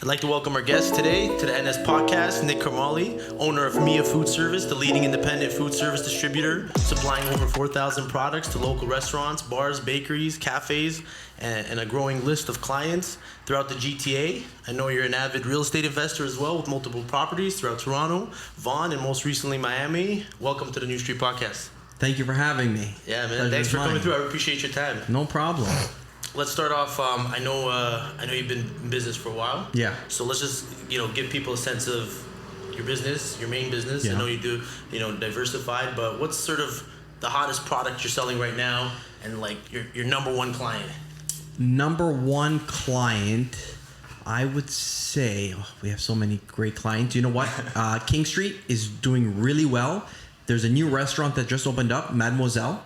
I'd like to welcome our guest today to the NS Podcast, Nick Karmali, owner of Mia Food Service, the leading independent food service distributor, supplying over 4,000 products to local restaurants, bars, bakeries, cafes, and a growing list of clients throughout the GTA. I know you're an avid real estate investor as well with multiple properties throughout Toronto, Vaughan, and most recently Miami. Welcome to the New Street Podcast. Thank you for having me. Yeah, man. Thanks for coming through. I appreciate your time. No problem. Let's start off. I know you've been in business for a while. Yeah. So let's just give people a sense of your business, your main business. Yeah. I know you do diversified, but what's sort of the hottest product you're selling right now, and like your number one client? Number one client, I would say we have so many great clients. You know what? King Street is doing really well. There's a new restaurant that just opened up, Mademoiselle.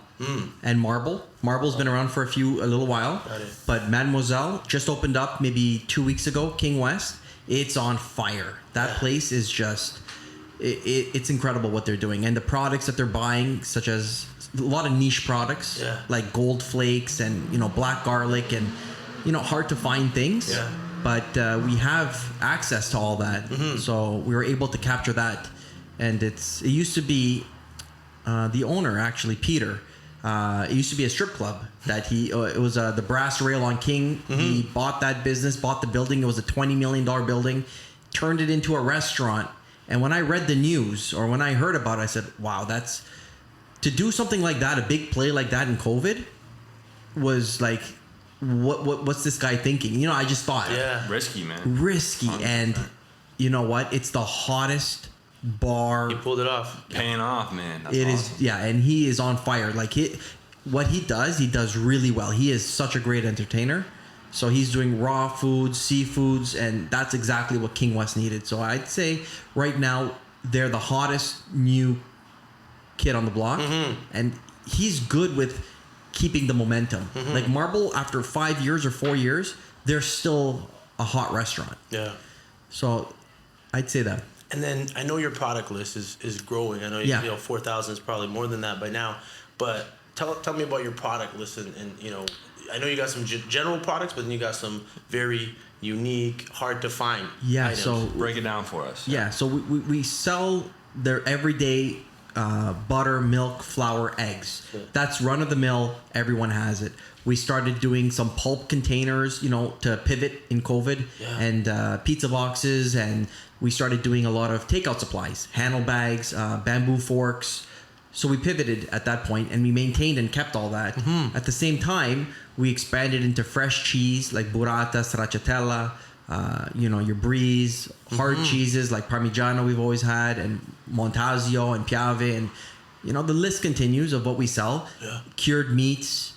And Marble. Marble's been around for a little while. Got it. But Mademoiselle just opened up maybe 2 weeks ago, King West. It's on fire. That place is just, it's incredible what they're doing. And the products that they're buying, such as a lot of niche products, like gold flakes and, black garlic and, hard to find things. Yeah. But we have access to all that. So we were able to capture that. And it used to be the owner, actually, Peter. It used to be a strip club that it was the Brass Rail on King. He bought that business, bought the building. It was a $20 million building, turned it into a restaurant. And when I read the news or when I heard about it, I said, wow, to do something like that, a big play like that in COVID was like, what's this guy thinking? I just thought. Yeah. Risky, man. Risky. 100%. And you know what? It's the hottest bar. He pulled it off. Paying off, man. That's It awesome. is, yeah, and he is on fire. Like what he does really well. He is such a great entertainer. So he's doing raw foods, seafoods, and that's exactly what King West needed. So I'd say right now they're the hottest new kid on the block, and he's good with keeping the momentum. Like Marble, after 5 years or 4 years, they're still a hot restaurant. Yeah. So I'd say that. And then I know your product list is growing. I know 4,000 is probably more than that by now. But tell me about your product list, and I know you got some general products, but then you got some very unique, hard to find items. So break it down for us. Yeah, so we sell their everyday butter, milk, flour, eggs. Yeah. That's run of the mill. Everyone has it. We started doing some pulp containers, to pivot in COVID, and pizza boxes, and we started doing a lot of takeout supplies, handle bags, bamboo forks. So we pivoted at that point, and we maintained and kept all that. At the same time, we expanded into fresh cheese like burrata, stracciatella, your brie, hard cheeses like Parmigiano we've always had, and Montasio and Piave, and the list continues of what we sell. Yeah. Cured meats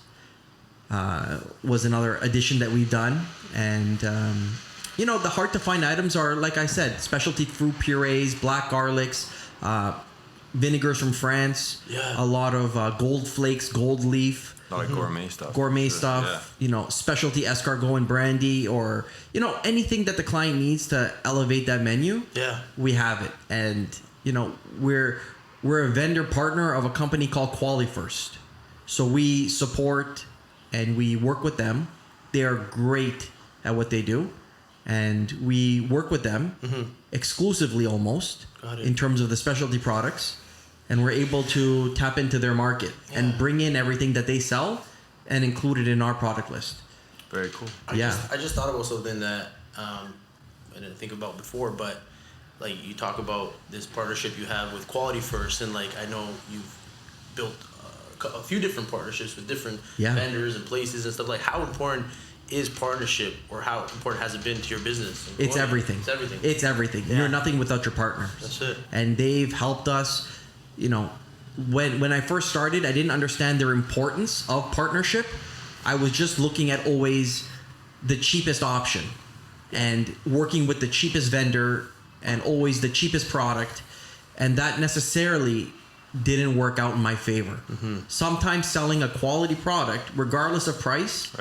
was another addition that we've done, and the hard to find items are, like I said, specialty fruit purees, black garlics, vinegars from France, a lot of gold flakes, gold leaf. A lot of gourmet stuff. Gourmet stuff, specialty escargot and brandy, or, anything that the client needs to elevate that menu. Yeah. We have it. And, we're a vendor partner of a company called Quality First. So we support and we work with them. They are great at what they do. And we work with them exclusively almost in terms of the specialty products. And we're able to tap into their market and bring in everything that they sell and include it in our product list. Very cool. I just thought about something that I didn't think about before, but like you talk about this partnership you have with Quality First, and like I know you've built a few different partnerships with different vendors and places and stuff. Like, how important is partnership, or how important has it been to your business? It's everything. It's everything. It's everything. Yeah. You're nothing without your partners. That's it. And they've helped us. When I first started, I didn't understand their importance of partnership. I was just looking at always the cheapest option and working with the cheapest vendor and always the cheapest product. And that necessarily didn't work out in my favor. Sometimes selling a quality product, regardless of price,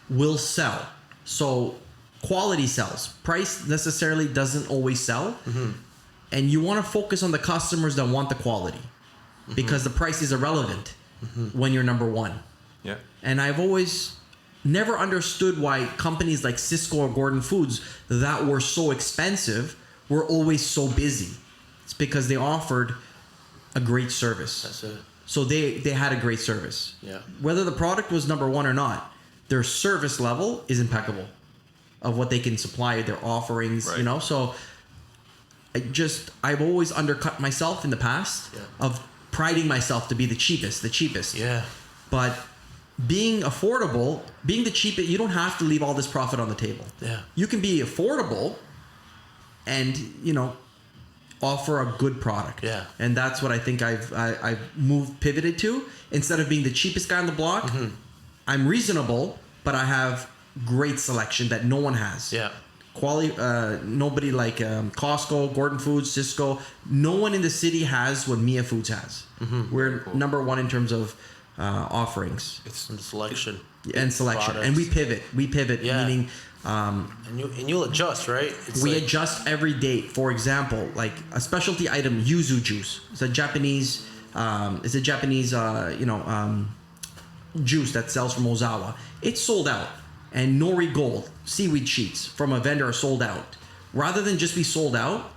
will sell. So quality sells. Price necessarily doesn't always sell. And you want to focus on the customers that want the quality, because the price is irrelevant when you're number one. Yeah. And I've always never understood why companies like Cisco or Gordon Foods that were so expensive were always so busy. It's because they offered a great service. That's it. So they had a great service. Yeah. Whether the product was number one or not, their service level is impeccable of what they can supply, their offerings, Right. you know. So I've always undercut myself in the past of priding myself to be the cheapest. Yeah. But being affordable, being the cheapest, you don't have to leave all this profit on the table. Yeah. You can be affordable and, you know, offer a good product. Yeah. And that's what I think I've pivoted to. Instead of being the cheapest guy on the block, I'm reasonable, but I have great selection that no one has. Yeah. Quality, nobody like Costco, Gordon Foods, Cisco. No one in the city has what Mia Foods has. We're number one in terms of offerings It's in selection. and selection, Products. and we pivot, Yeah. meaning And you'll adjust, right? It's we like, adjust every day. For example, like a specialty item, yuzu juice. It's a Japanese juice that sells from Ozawa. It's sold out, and Nori Gold seaweed sheets from a vendor are sold out. Rather than just be sold out,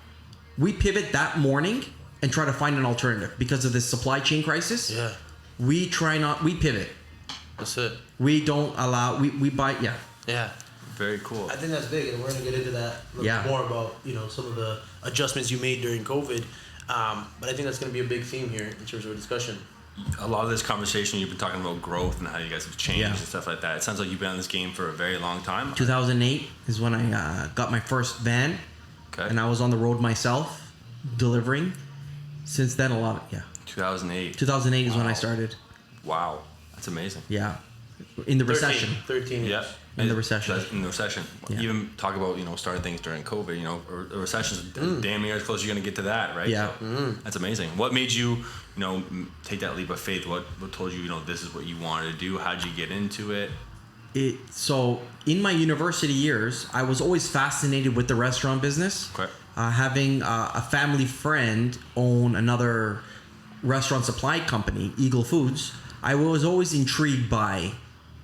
we pivot that morning and try to find an alternative because of this supply chain crisis. Yeah. We pivot. That's it. We don't allow. We buy. Yeah. Yeah. Very cool. I think that's big, and we're gonna get into that a little bit more about some of the adjustments you made during COVID. But I think that's gonna be a big theme here in terms of a discussion. A lot of this conversation, you've been talking about growth and how you guys have changed Yeah. and stuff like that. It sounds like you've been on this game for a very long time. 2008 is when I got my first van, Okay. and I was on the road myself delivering. Since then, 2008. 2008 is when I Wow. started. Wow. That's amazing. Yeah, in the recession. 13 years. Yeah. In the recession. In the recession. Yeah. Even talk about, starting things during COVID, a recession's damn near as close as you're going to get to that, right? Yeah. So, that's amazing. What made you, take that leap of faith? What told you, this is what you wanted to do? How'd you get into it? So in my university years, I was always fascinated with the restaurant business. Okay. Having a family friend own another restaurant supply company, Eagle Foods, I was always intrigued by,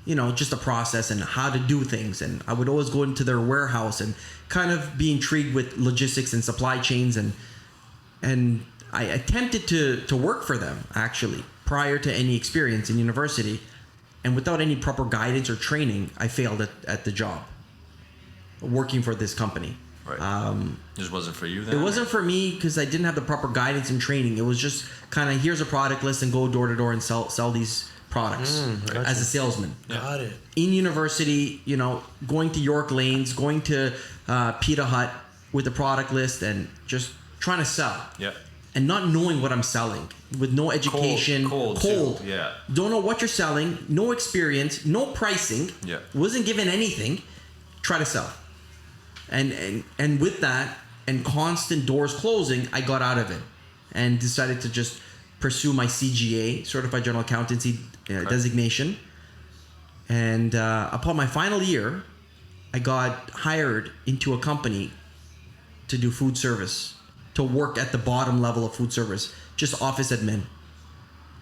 just the process and how to do things. And I would always go into their warehouse and kind of be intrigued with logistics and supply chains. And I attempted to work for them, actually, prior to any experience in university. And without any proper guidance or training, I failed at the job, working for this company. Right. Just wasn't for you then? It wasn't for me because I didn't have the proper guidance and training. It was just kind of, here's a product list and go door to door and sell these products as a salesman. Got it. In university, going to York Lanes, going to Pita Hut with a product list and just trying to sell. Yeah. And not knowing what I'm selling with no education. Cold. Too. Yeah. Don't know what you're selling, no experience, no pricing. Yeah. Wasn't given anything. Try to sell. And with that and constant doors closing, I got out of it and decided to just pursue my CGA, Certified General Accountancy designation. And upon my final year, I got hired into a company to do food service, to work at the bottom level of food service, just office admin.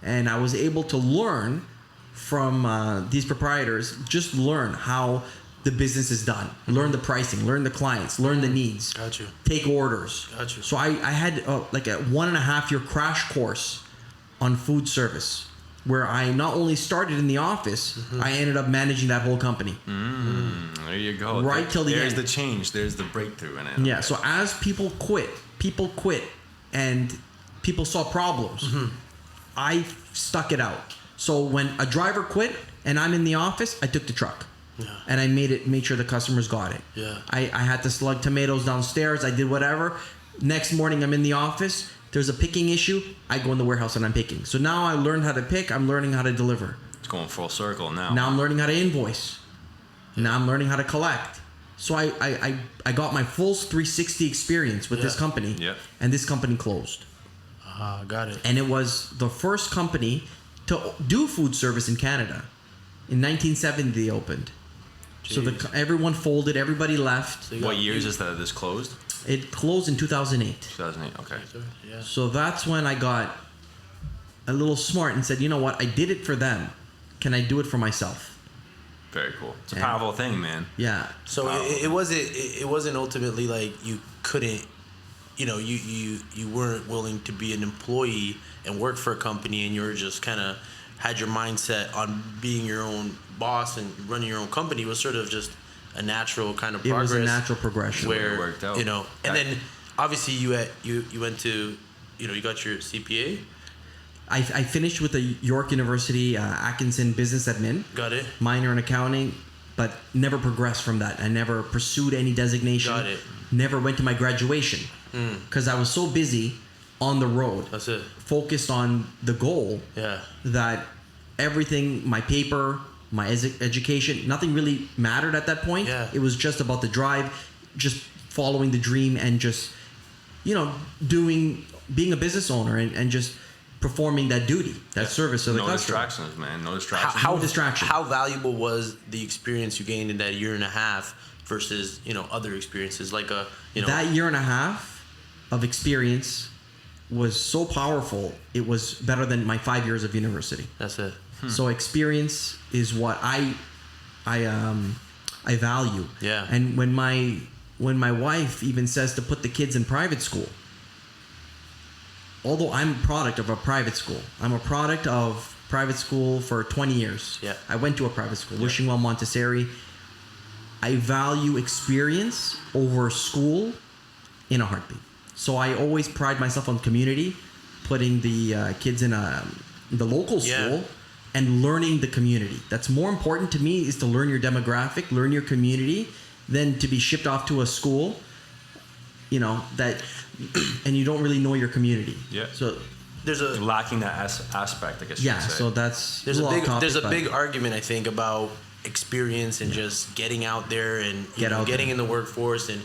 And I was able to learn from these proprietors, just learn how the business is done, learn the pricing, learn the clients, learn the needs, Got you. take orders. Got you. So I had like a 1.5 year crash course on food service where I not only started in the office, I ended up managing that whole company. There you go. Right till the There's end. the change. There's the breakthrough in it. Yeah, so as people quit and people saw problems, I stuck it out. So when a driver quit and I'm in the office, I took the truck. Yeah. And I made sure the customers got it. Yeah. I had to slug tomatoes downstairs. I did whatever. Next morning, I'm in the office. There's a picking issue. I go in the warehouse and I'm picking. So now I learned how to pick. I'm learning how to deliver. It's going full circle now. Now I'm learning how to invoice. Now I'm learning how to collect. So I got my full 360 experience with this company. Yeah. And this company closed. Got it. And it was the first company to do food service in Canada. In 1970, they opened. So everyone folded, everybody left. So you What got- years is that this closed? It closed in 2008. 2008. Okay. Yeah. So that's when I got a little smart and said, you know what? I did it for them. Can I do it for myself? Very cool. It's a And- powerful thing, man. Yeah. So it wasn't ultimately like you couldn't, you weren't willing to be an employee and work for a company, and you were just kind of had your mindset on being your own boss and running your own company. It was sort of just a natural kind of It progress. was a natural progression. where It worked out. and then obviously you went to, you got your CPA. I finished with the York University Atkinson Business Admin. Got it. Minor in accounting, but never progressed from that. I never pursued any designation. Got it. Never went to my graduation because I was so busy on the road, That's it. focused on the goal, Yeah. that everything, my paper, my education, nothing really mattered at that point. Yeah. It was just about the drive, just following the dream, and just, being a business owner and just performing that duty, that service to the No customer. distractions, man. No distractions. No distraction. How valuable was the experience you gained in that year and a half versus other experiences like That year and a half of experience was so powerful. It was better than my 5 years of university. That's it. So experience is what I value. Yeah. And when my wife even says to put the kids in private school, although I'm a product of a private school, I'm a product of private school for 20 years. Yeah. I went to a private school, Wishingwell Montessori. I value experience over school in a heartbeat. So I always pride myself on community, putting the kids in the local school and learning the community. That's more important to me, is to learn your demographic, learn your community, than to be shipped off to a school, that and you don't really know your community. Yeah. So There's a lacking that aspect, I guess. yeah. You could say. So that's there's a little big off topic, there's a but big argument, I think, about experience and just getting out there and getting in the workforce and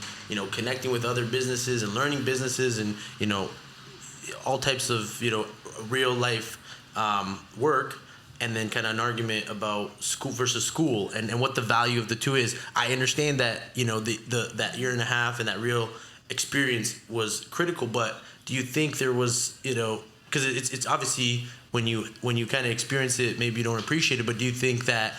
connecting with other businesses and learning businesses and all types of real life work, and then kind of an argument about school versus school and what the value of the two is. I understand that the that year and a half and that real experience was critical, but do you think there was because it's obviously when you kind of experience it, maybe you don't appreciate it, but do you think that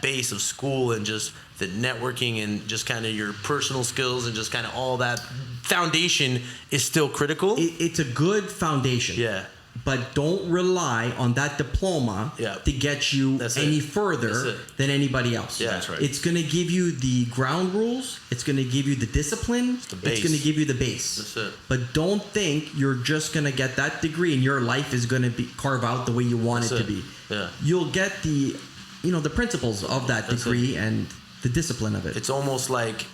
base of school and just the networking and just kind of your personal skills and just kind of all that foundation is still critical? It's a good foundation. Yeah. But don't rely on that diploma to get you any further than anybody else. Yeah, that's right. It's going to give you the ground rules. It's going to give you the discipline. the base. It's going to give you the base. That's it. But don't think you're just going to get that degree and your life is going to be carved out the way you want it to be. Yeah. You'll get the principles of that degree and the discipline of it. It's almost like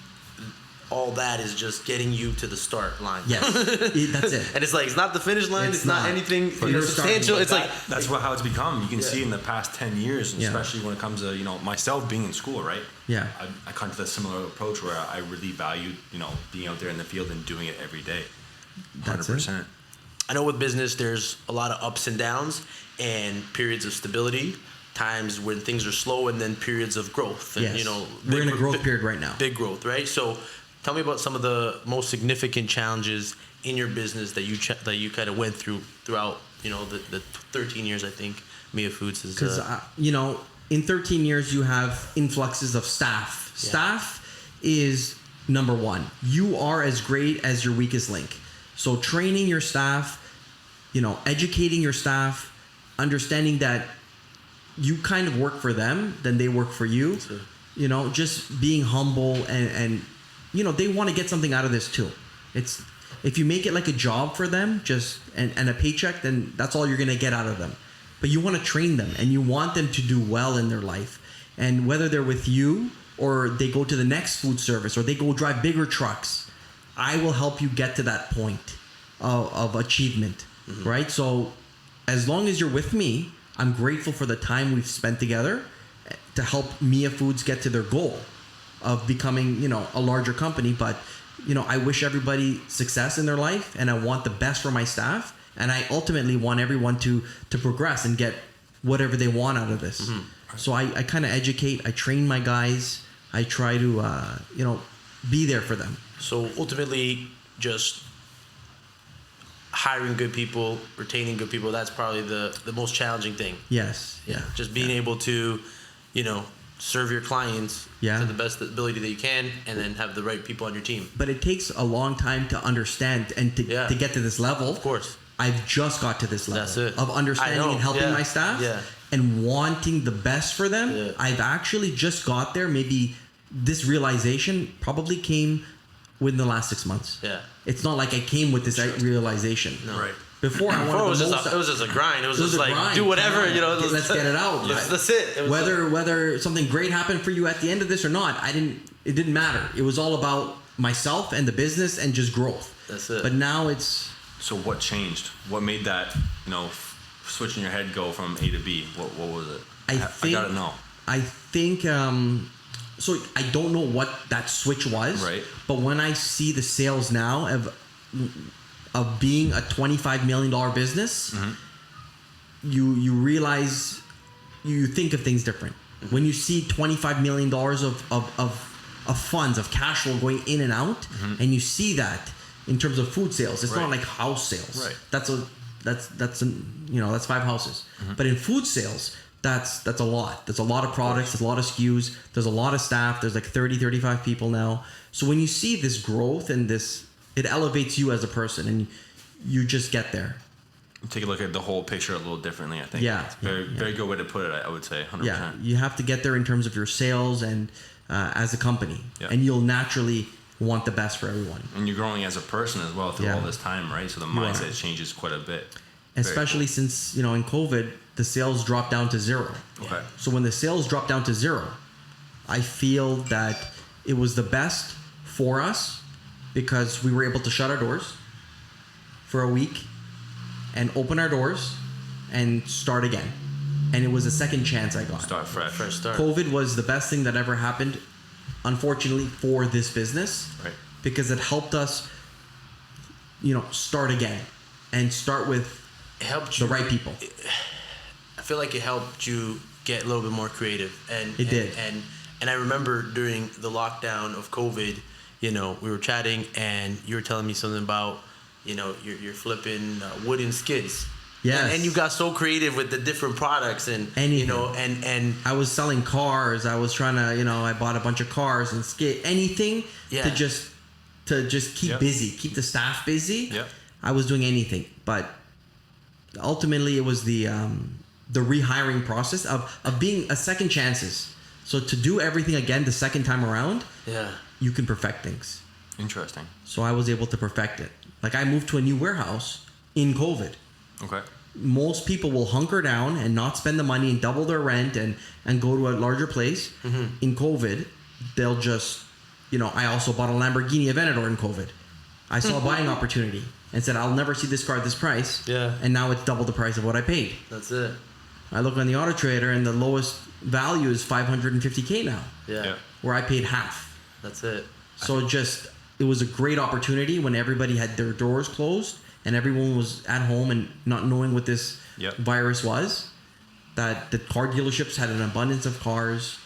all that is just getting you to the start line. Yes, that's it. And it's like, it's not the finish line. It's not anything you're substantial. starting. It's like that's how it's become. You can see in the past 10 years, and Yeah. especially when it comes to myself being in school, right? Yeah. I come to a similar approach where I really value being out there in the field and doing it every day. That's it. 100%. I know with business, there's a lot of ups and downs and periods of stability, times when things are slow, and then periods of growth. And, Yes. We're in a growth period right now. Big growth, right? So tell me about some of the most significant challenges in your business that you kind of went throughout, the 13 years, I think, Mia Foods is. Because, in 13 years, you have influxes of staff. Yeah. Staff is number one. You are as great as your weakest link. So training your staff, educating your staff, understanding that you kind of work for them, then they work for you. Just being humble and they want to get something out of this too. It's if you make it like a job for them, and a paycheck, then that's all you're gonna get out of them. But you want to train them and you want them to do well in their life. And whether they're with you or they go to the next food service or they go drive bigger trucks, I will help you get to that point of achievement, right? So as long as you're with me, I'm grateful for the time we've spent together to help Mia Foods get to their goal of becoming, a larger company. But, I wish everybody success in their life, and I want the best for my staff, and I ultimately want everyone to progress and get whatever they want out of this. So I kind of educate, I train my guys, I try to, be there for them. So ultimately, just hiring good people, retaining good people, that's probably the most challenging thing. Yes. Yeah. Just being able to, serve your clients Yeah. to the best ability that you can, and then have the right people on your team. But it takes a long time to understand and to get to this level. Of course. I've just got to this level That's it. of understanding and helping my staff and wanting the best for them. Yeah. I've actually just got there. Maybe this realization probably came within the last 6 months. Yeah. It's not like I came with this realization. No. Right. Before I wanted Before, it was just a grind. It was just a like, grind. do whatever, Let's get it out. That's it. It was Whether something great happened for you at the end of this or not, it didn't matter. It was all about myself and the business and just growth. That's it. But now it's... So what changed? What made that, switch in your head go from A to B? What was it? I gotta know. I think... so I don't know what that switch was. Right. But when I see the sales now of being a $25 million business, you realize, you think of things different. When you see $25 million of funds, of cash flow going in and out, and you see that in terms of food sales, it's not like house sales. Right. That's 5 houses. But in food sales, that's a lot. There's a lot of products, there's a lot of SKUs, there's a lot of staff, there's like 30, 35 people now. So when you see this growth and this, it elevates you as a person, and you just get there. Take a look at the whole picture a little differently, I think. Yeah. It's very good way to put it, I would say, 100%. Yeah, you have to get there in terms of your sales and as a company. Yeah. And you'll naturally want the best for everyone. And you're growing as a person as well through all this time, right? So the mindset changes quite a bit. Especially since, in COVID, the sales dropped down to 0. Okay. So when the sales dropped down to 0, I feel that it was the best for us because we were able to shut our doors for a week and open our doors and start again. And it was a second chance I got. Start fresh. fresh start. COVID was the best thing that ever happened, unfortunately, for this business. Right. Because it helped us, start again and start with It helped the you. right people. I feel like it helped you get a little bit more creative. It did. And I remember during the lockdown of COVID, we were chatting and you were telling me something about, you're flipping wooden skids. Yes. And you got so creative with the different products and, Anything. and I was selling cars. I was trying to, I bought a bunch of cars and anything to just keep busy, keep the staff busy. Yeah. I was doing anything, but ultimately it was the rehiring process of being a second chances. So to do everything again the second time around, you can perfect things. Interesting. So I was able to perfect it. Like I moved to a new warehouse in COVID. Okay. Most people will hunker down and not spend the money and double their rent and go to a larger place. In COVID, they'll just, I also bought a Lamborghini Aventador in COVID. I saw a buying opportunity and said, I'll never see this car at this price. Yeah. And now it's double the price of what I paid. That's it. I look on the Auto Trader and the lowest value is $550K now, Yeah. where I paid half. That's it. So it was a great opportunity when everybody had their doors closed and everyone was at home and not knowing what this virus was, that the car dealerships had an abundance of cars.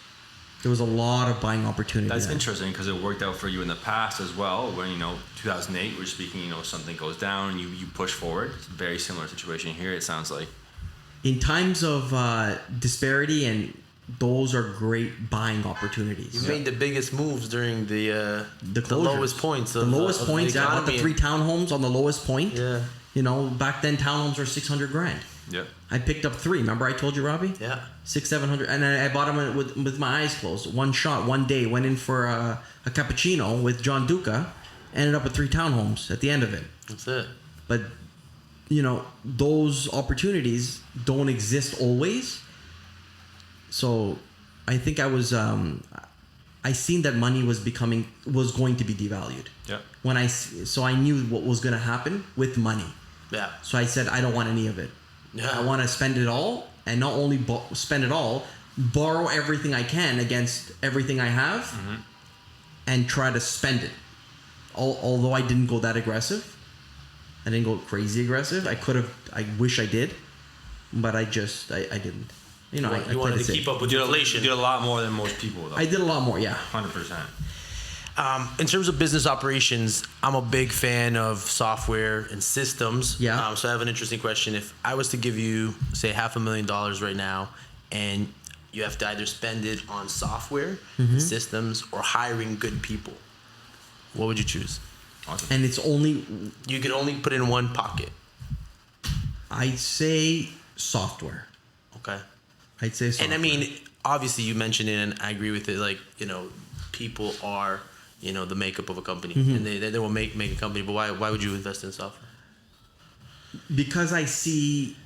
There was a lot of buying opportunity. That's interesting because it worked out for you in the past as well. When 2008, we're speaking, something goes down and you push forward. It's a very similar situation here. It sounds like. In times of disparity, and those are great buying opportunities. You made the biggest moves during the lowest points. The lowest points. I bought the 3 townhomes on the lowest point. Yeah. Back then townhomes were $600,000. Yeah. I picked up 3. Remember I told you, Robbie? Yeah. 600-700, and I bought them with my eyes closed. One shot, one day. Went in for a cappuccino with John Duca. Ended up with 3 townhomes at the end of it. That's it. But those opportunities don't exist always. So I think I was I seen that money was going to be devalued. Yeah. So I knew what was going to happen with money. Yeah. So I said I don't want any of it. Yeah. I want to spend it all, and not only spend it all, borrow everything I can against everything I have, and try to spend it. Although I didn't go that aggressive. I didn't go crazy aggressive. I wish I did, but I didn't. You wanted to keep up with inflation. You did a lot more than most people, though. I did a lot more, yeah. 100%. In terms of business operations, I'm a big fan of software and systems. Yeah. So I have an interesting question. If I was to give you, say, $500,000 right now, and you have to either spend it on software, systems, or hiring good people. What would you choose? Awesome. And it's only, You could only put in one pocket. I'd say software. Okay. I'd say software. And I mean, obviously you mentioned it and I agree with it. Like, people are, the makeup of a company and they will make a company, but why would you invest in software? Because I see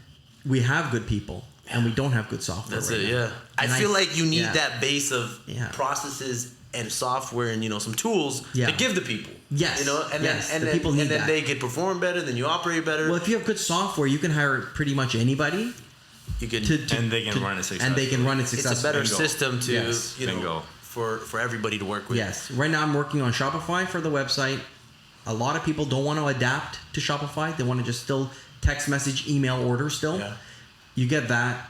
we have good people and we don't have good software. That's right it. now. Yeah. I And feel like you need yeah. that base of Yeah. processes and software and, some tools to give the people. Yes. And Yes, then, the people need that. they could perform better, then you operate better. Well, if you have good software, you can hire pretty much anybody You can And they can run it successfully. And they can run it it's successfully. a better Bingo. system to Yes. Bingo. for everybody to work with. Yes. Right now I'm working on Shopify for the website. A lot of people don't want to adapt to Shopify. They want to just still text message, email order still. Yeah. You get that.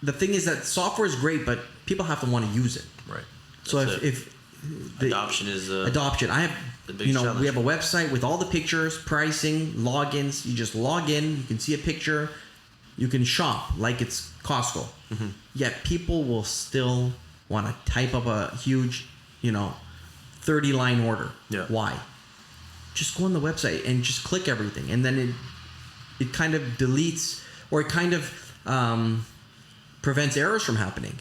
The thing is that software is great, but people have to want to use it. Right. So That's if the Adoption is adoption, I have the biggest challenge. we have a website with all the pictures, pricing, logins. You just log in, you can see a picture, you can shop like it's Costco. Yet people will still want to type up a huge, 30-line order. Yeah. Why? Just go on the website and just click everything, and then it kind of deletes or it kind of prevents errors from happening.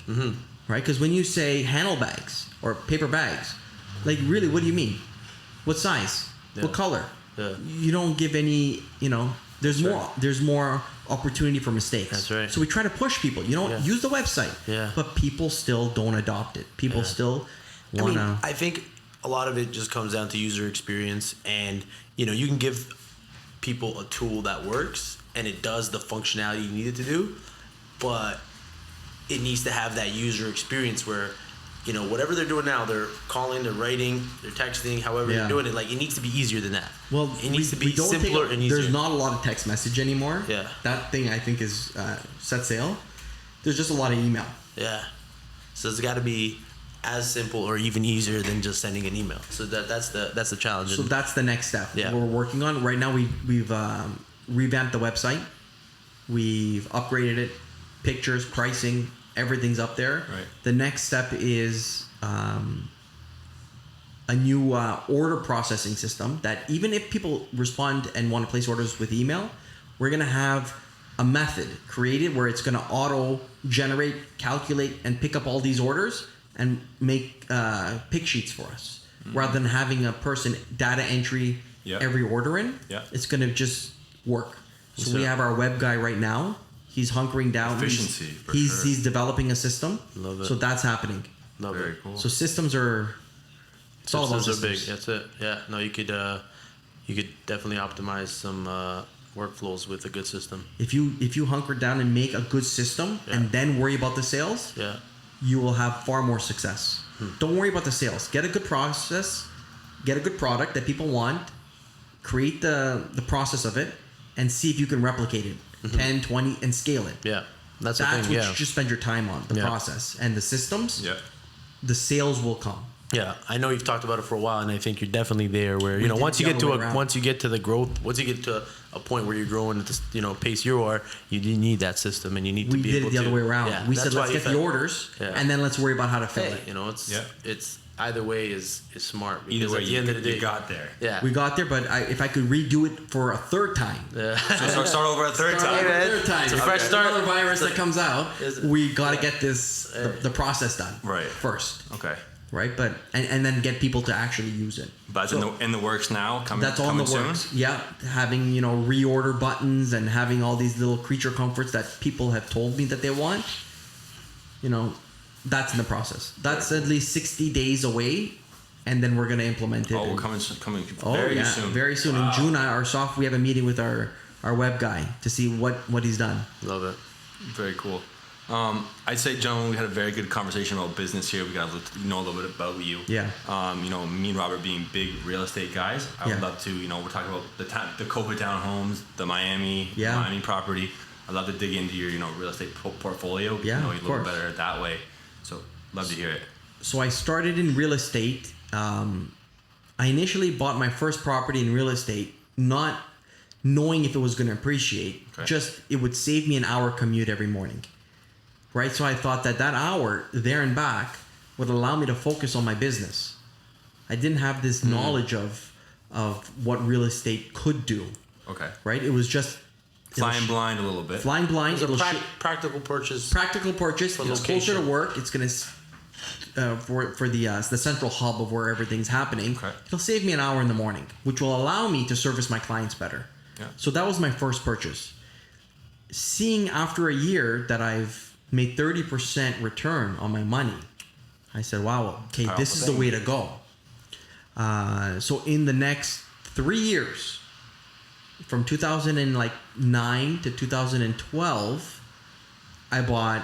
Right? Because when you say handle bags or paper bags, like really, what do you mean? What size? Yeah. What color? Yeah. You don't give any, there's That's more right. there's more opportunity for mistakes. That's right. So we try to push people, Yeah. use the website. Yeah. But people still don't adopt it. People Yeah. still want to. I think a lot of it just comes down to user experience, and you can give people a tool that works and it does the functionality you need it to do, but it needs to have that user experience where whatever they're doing now, they're calling, they're writing, they're texting, however Yeah. they're doing it, like it needs to be easier than that. Well, it needs to be don't simpler and easier. There's not a lot of text message anymore. Yeah. That thing I think is set sail. There's just a lot of email. Yeah. So it's got to be as simple or even easier than just sending an email. So that's the challenge. So that's the next step. Yeah. We're working on right now. We've revamped the website. We've upgraded it. Pictures, pricing, everything's up there. Right. The next step is a new order processing system that even if people respond and want to place orders with email, we're going to have a method created where it's going to auto generate, calculate, and pick up all these orders and make pick sheets for us. Rather than having a person data entry Yeah. every order in, Yeah. it's going to just work. So So- we have our web guy right now. He's hunkering down. Efficiency, for He's sure. he's developing a system. Love it. So that's happening. Love Very it. cool. So systems are. It's all about Systems are systems. big. That's it. Yeah. No, you could definitely optimize some workflows with a good system. If you hunker down and make a good system Yeah. and then worry about the sales, Yeah. you will have far more success. Don't worry about the sales. Get a good process, get a good product that people want, create the process of it, and see if you can replicate it 10, 20, and scale it. Yeah. That's the That's thing. what Yeah. you should spend your time on, the Yeah. process. And the systems, Yeah. the sales will come. Yeah, I know you've talked about it for a while, and I think you're definitely there. Where We did once you the get to other way around. once you get to the growth, once you get to a point where you're growing at this pace you are, you need that system, and you need to We be did able it the to. other way around. Yeah, We that's said, why let's you get the felt- orders, Yeah. and then let's worry about how to fill Hey, it. it's either way is smart. Either Because way, at the end of the day, you got there. yeah, We got there, but if I could redo it for a third time. yeah. So start over a third Start time. over man. a third time. It's a If fresh there's start. Another virus that comes out, Is- we got to get the process done Right. first, Okay. right? But and then get people to actually use it. But it's in the works now. Coming. That's all in the coming works. soon? Yeah, having reorder buttons and having all these little creature comforts that people have told me that they want. That's in the process. That's at least 60 days away, and then we're gonna implement it. Oh, we're And- coming Oh, very yeah, soon. very soon. Wow. In June, we have a meeting with our web guy to see what he's done. Love it. Very cool. I'd say, gentlemen, we had a very good conversation about business here. We got to know a little bit about you. Yeah. Me and Robert being big real estate guys. I would Yeah. love to, we're talking about the Copa townhomes, the Miami property. I'd love to dig into your, real estate portfolio. Yeah, know you of a little course. better that way. So, love to hear it. So I started in real estate. I initially bought my first property in real estate, not knowing if it was going to appreciate. Okay. Just it would save me an hour commute every morning. right? So I thought that hour there and back would allow me to focus on my business. I didn't have this knowledge of what real estate could do. Okay. Right? It was just flying blind a little bit. Flying blind. It was a practical purchase. Practical purchase. For It's location. closer to work. It's gonna for the central hub of where everything's happening. Okay. It'll save me an hour in the morning, which will allow me to service my clients better. Yeah. So that was my first purchase. Seeing after a year that I've made 30% return on my money, I said, "Wow, okay, this is the way to go." So in the next 3 years, from 2009 to 2012, I bought,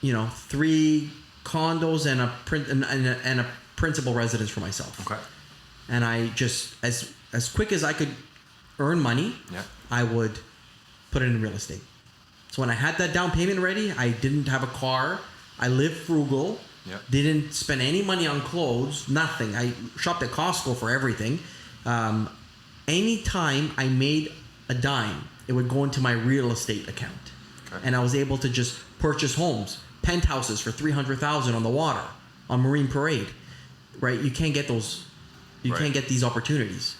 3 condos and a principal residence for myself. Okay. And I just as quick as I could earn money, Yeah. I would put it in real estate. So when I had that down payment ready, I didn't have a car. I lived frugal. Yeah. Didn't spend any money on clothes. Nothing. I shopped at Costco for everything. Anytime I made a dime, it would go into my real estate account, Okay. and I was able to just purchase homes, penthouses for $300,000 on the water, on Marine Parade. Right? You can't get those. You Right. can't get these opportunities,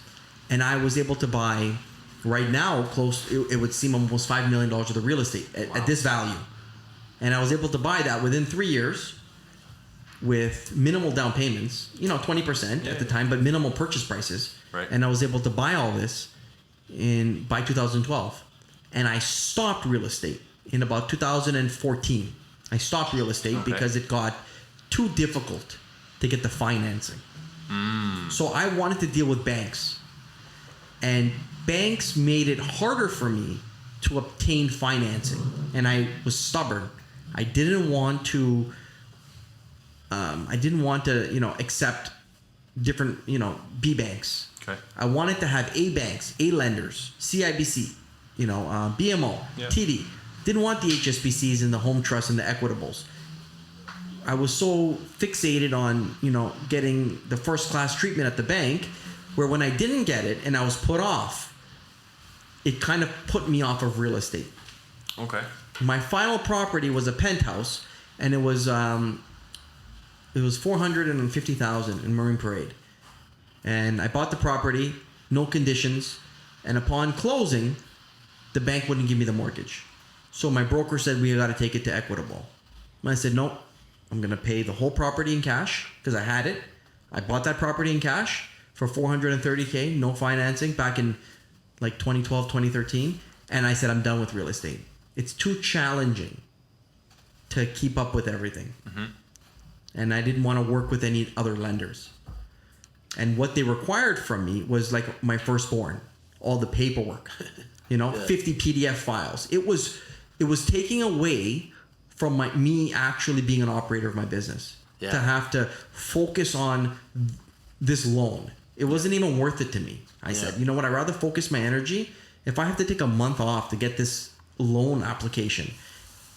and I was able to buy. Right now, it would seem almost $5 million worth of real estate at this value. And I was able to buy that within 3 years with minimal down payments, 20% at the time, but minimal purchase prices. Right. And I was able to buy all this by 2012. And I stopped real estate in about 2014. I stopped real estate because it got too difficult to get the financing. So I wanted to deal with banks. And banks made it harder for me to obtain financing, and I was stubborn. I didn't want to. Accept different, B banks. Okay. I wanted to have A banks, A lenders, CIBC, BMO, Yeah. TD. Didn't want the HSBCs and the Home Trust and the Equitables. I was so fixated on, getting the first class treatment at the bank, where when I didn't get it and I was put off, it kind of put me off of real estate. Okay. My final property was a penthouse, and it was $450,000 in Marine Parade. And I bought the property, no conditions, and upon closing, the bank wouldn't give me the mortgage. So my broker said, "We got to take it to Equitable." And I said, "No, I'm going to pay the whole property in cash," because I had it. I bought that property in cash for $430K, no financing, back in like 2012, 2013. And I said, "I'm done with real estate. It's too challenging to keep up with everything." And I didn't want to work with any other lenders. And what they required from me was like my firstborn, all the paperwork, 50 PDF files. It was taking away from me actually being an operator of my business. Yeah. To have to focus on this loan. It wasn't even worth it to me. I said, "You know what? I'd rather focus my energy. If I have to take a month off to get this loan application,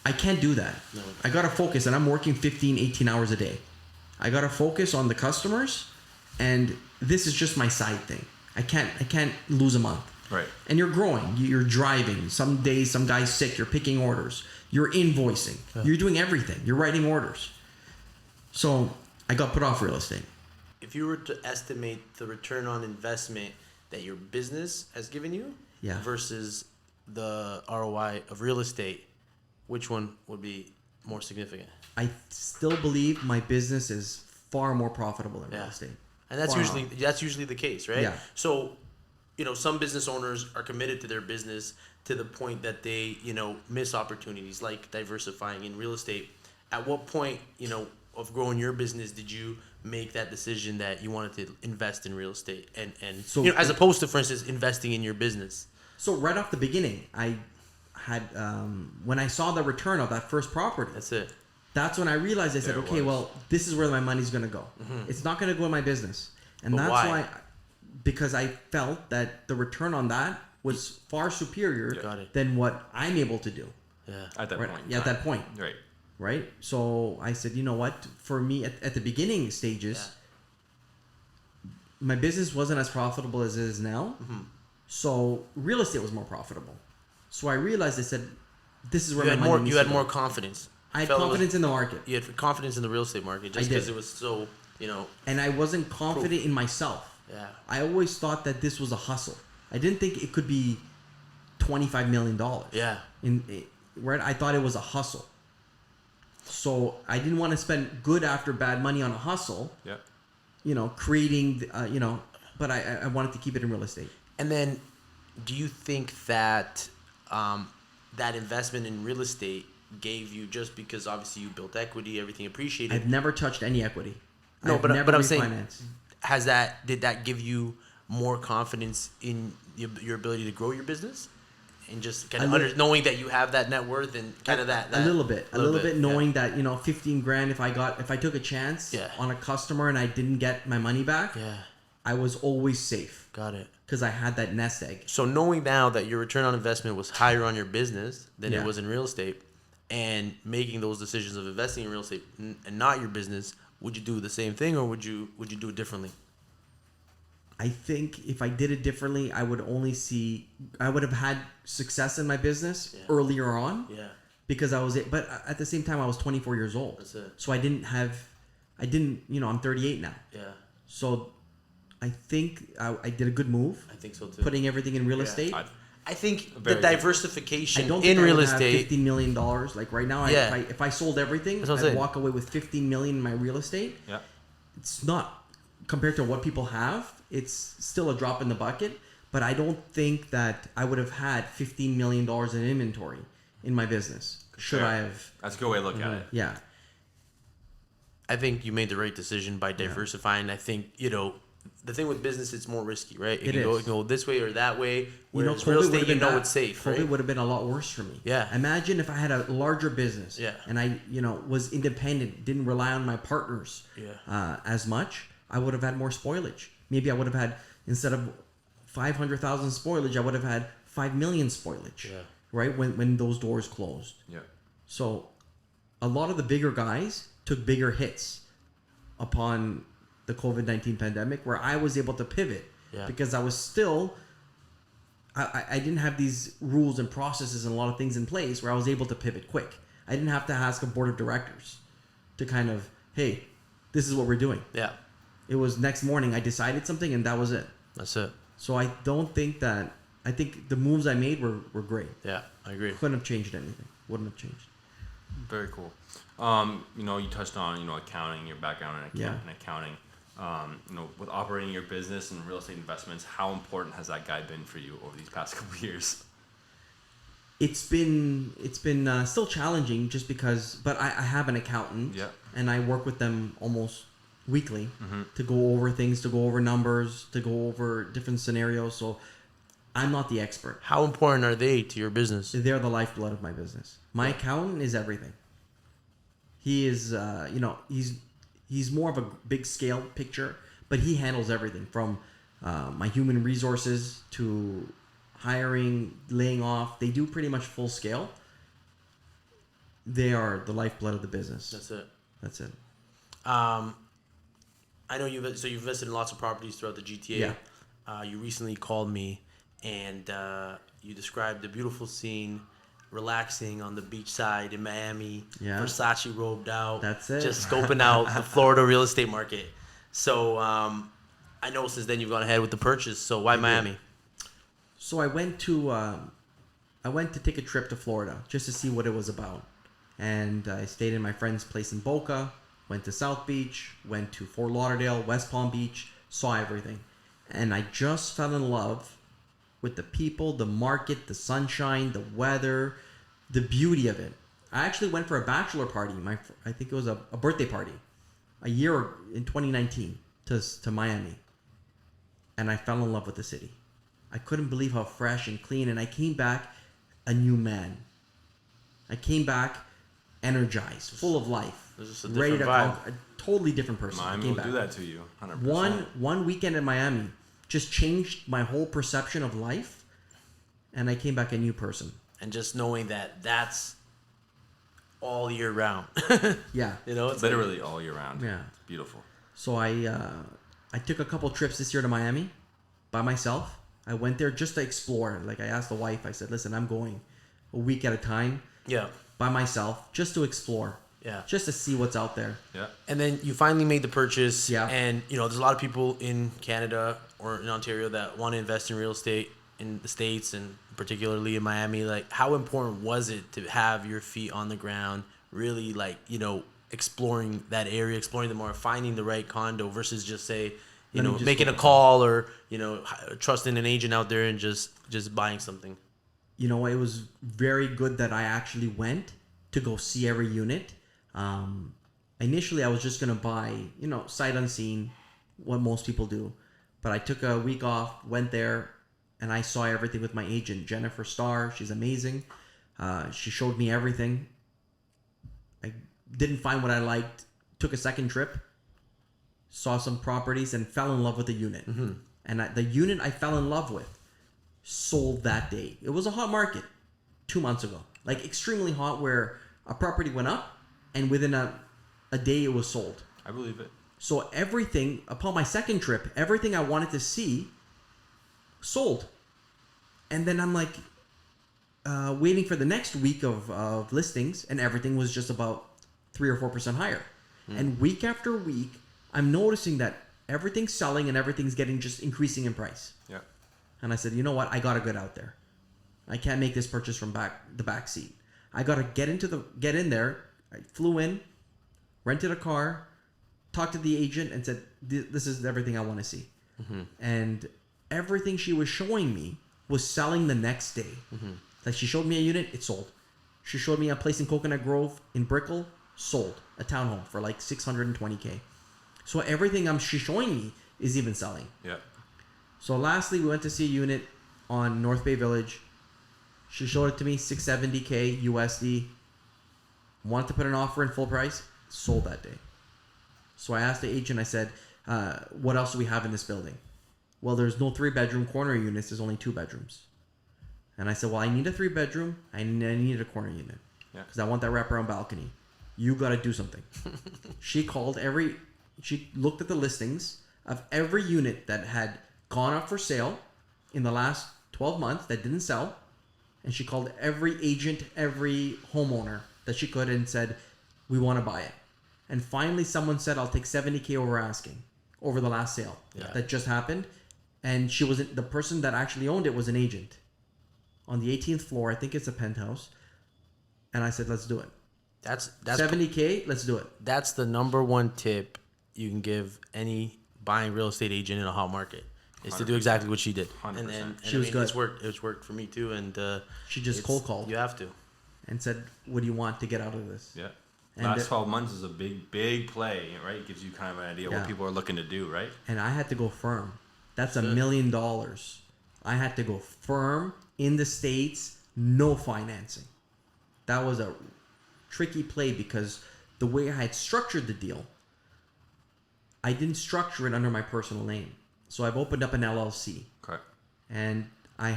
I can't do that. No. I got to focus, and I'm working 15, 18 hours a day. I got to focus on the customers, and this is just my side thing. I can't lose a month." Right. And you're growing. You're driving. Some days, some guy's sick. You're picking orders. You're invoicing. You're doing everything. You're writing orders. So I got put off real estate. If you were to estimate the return on investment that your business has given you versus the ROI of real estate, which one would be more significant? I still believe my business is far more profitable than real estate. And that's Far usually the case, right? Yeah. So, some business owners are committed to their business to the point that they, miss opportunities like diversifying in real estate. At what point, of growing your business did you make that decision that you wanted to invest in real estate and So- as opposed to, for instance, investing in your business? So right off the beginning, I had when I saw the return of that first property, That's it. that's when I realized, I said, There it okay, was. well, this is where my money's going to go. It's not going to go in my business. And But that's why? because I felt that the return on that was far superior Got it. than what I'm able to do. Yeah. At that Right? point. Yeah, at that point. Right. Right? So I said, you know what? For me, at the beginning stages, my business wasn't as profitable as it is now. So real estate was more profitable. So I realized, I said, this is where You my had money more. needs You to had go. more confidence. I had Felt it was- confidence in the market. You had confidence in the real estate market just I did. because it was so, And I wasn't confident in myself. Yeah. I always thought that this was a hustle. I didn't think it could be $25 million. Yeah. Right? I thought it was a hustle. So I didn't want to spend good after bad money on a hustle. Yeah. Creating, but I wanted to keep it in real estate. And then, do you think that that investment in real estate gave you, just because obviously you built equity, everything appreciated? I've never touched any equity. No, I've but never I'm saying, refinanced. did that give you more confidence in your ability to grow your business, and just kind of knowing that you have that net worth and kind of that a little bit knowing yeah. that 15 grand, if I took a chance Yeah. on a customer and I didn't get my money back, Yeah. I was always safe Got it. because I had that nest egg. So knowing now that your return on investment was higher on your business than Yeah. it was in real estate, and making those decisions of investing in real estate and not your business, would you do the same thing, or would you do it differently? I think if I did it differently, I would have had success in my business Yeah. earlier on Yeah. because I was it. But at the same time, I was 24 years old. That's it. So I'm 38 now. Yeah. So I think I did a good move, I think so too. putting everything in real Yeah. estate. I think the Very good. diversification I don't think in I real would have estate. $15 million. Like right now, Yeah. if I sold everything, That's what I'm I'd saying. walk away with $15 million in my real estate. Yeah. It's not, compared to what people have, it's still a drop in the bucket. But I don't think that I would have had $15 million in inventory in my business. Should Fair. I have? That's a good way to look at it. Yeah. I think you made the right decision by diversifying. I think the thing with business, it's more risky, right? It can go this way or that way. Whereas real estate, it's safe, right? COVID would have been a lot worse for me. Yeah. Imagine if I had a larger business. Yeah. And I, was independent, didn't rely on my partners. Yeah. As much. I would have had more spoilage. Maybe I would have had, instead of 500,000 spoilage, I would have had 5 million spoilage. Yeah. Right when those doors closed. Yeah. So, a lot of the bigger guys took bigger hits upon the COVID-19 pandemic, where I was able to pivot because I was still, I didn't have these rules and processes and a lot of things in place where I was able to pivot quick. I didn't have to ask a board of directors to kind of, hey, this is what we're doing. Yeah. It was next morning I decided something and that was it. That's it. So I think the moves I made were great. Yeah, I agree. Couldn't have changed anything. Wouldn't have changed. Very cool. You touched on, accounting, your background in accounting. With operating your business and real estate investments, how important has that guide been for you over these past couple of years? It's been still challenging just because, but I have an accountant, and I work with them almost weekly to go over things, to go over numbers, to go over different scenarios. So I'm not the expert. How important are they to your business? They're the lifeblood of my business. My accountant is everything. He is, he's more of a big scale picture, but he handles everything from my human resources to hiring, laying off. They do pretty much full scale. They are the lifeblood of the business. That's it. I know you've invested in lots of properties throughout the GTA. Yeah. You recently called me, and you described a beautiful scene, relaxing on the beach side in Miami. Yeah. Versace robed out. That's it. Just scoping out the Florida real estate market. So I know since then you've gone ahead with the purchase. So why Miami? So I went to take a trip to Florida just to see what it was about, and I stayed in my friend's place in Boca. Went to South Beach, went to Fort Lauderdale, West Palm Beach, saw everything. And I just fell in love with the people, the market, the sunshine, the weather, the beauty of it. I actually went for a bachelor party. I think it was a birthday party, a year in 2019 to Miami. And I fell in love with the city. I couldn't believe how fresh and clean. And I came back a new man. I came back energized, full of life. Just a ready different to vibe. a totally different person. Miami will do that to you, 100%. One weekend in Miami just changed my whole perception of life, and I came back a new person. And just knowing that that's all year round. Yeah. It's Literally all year round. Yeah. It's beautiful. So I took a couple trips this year to Miami by myself. I went there just to explore. Like I asked the wife, I said, listen, I'm going. a week at a time. Yeah. By myself, just to explore. Yeah. Just to see what's out there. Yeah. And then you finally made the purchase. Yeah. And, there's a lot of people in Canada or in Ontario that want to invest in real estate in the States and particularly in Miami. Like, how important was it to have your feet on the ground, really, like, exploring that area, exploring the more, finding the right condo versus just say, making a call or, trusting an agent out there and just buying something? It was very good that I actually went to go see every unit. Initially, I was just going to buy, sight unseen, what most people do. But I took a week off, went there, and I saw everything with my agent, Jennifer Starr. She's amazing. She showed me everything. I didn't find what I liked. Took a second trip, saw some properties, and fell in love with the unit. Mm-hmm. And the unit I fell in love with sold that day. It was a hot market 2 months ago. Like, extremely hot, where a property went up, and within a day it was sold. I believe it. So everything, upon my second trip, everything I wanted to see sold. And then I'm like waiting for the next week of listings, and everything was just about 3 or 4% higher. And week after week, I'm noticing that everything's selling and everything's getting just increasing in price. Yeah. And I said, you know what? I got to get out there. I can't make this purchase from the back seat. I got to get in there. I flew in, rented a car, talked to the agent, and said, this is everything I want to see. Mm-hmm. And everything she was showing me was selling the next day. Mm-hmm. Like, she showed me a unit, it sold. She showed me a place in Coconut Grove in Brickell, sold. A townhome for like $620K. So everything she's showing me is even selling. Yeah. So lastly, we went to see a unit on North Bay Village. She showed it to me, $670K USD. Wanted to put an offer in full price. Sold that day. So I asked the agent, I said, what else do we have in this building? Well, there's no 3-bedroom corner units. There's only 2 bedrooms. And I said, well, I need a 3-bedroom. I need a corner unit. Yeah. Because I want that wraparound balcony. You got to do something. She looked at the listings of every unit that had gone up for sale in the last 12 months that didn't sell. And she called every agent, every homeowner that she could and said, we want to buy it. And finally, someone said, I'll take $70K over asking over the last sale that just happened. And the person that actually owned it was an agent on the 18th floor. I think it's a penthouse. And I said, let's do it. That's $70K, let's do it. That's the number one tip you can give any buying real estate agent in a hot market is 100%. To do exactly what she did. 100%. And then she was good. It's worked for me too. And she just cold called. You have to. And said, what do you want to get out of this? Yeah. And last 12 months is a big play, right? It gives you kind of an idea what people are looking to do, right? And I had to go firm. That's $1 million. I had to go firm in the States, no financing. That was a tricky play because the way I had structured the deal, I didn't structure it under my personal name. So I've opened up an LLC. Correct. And I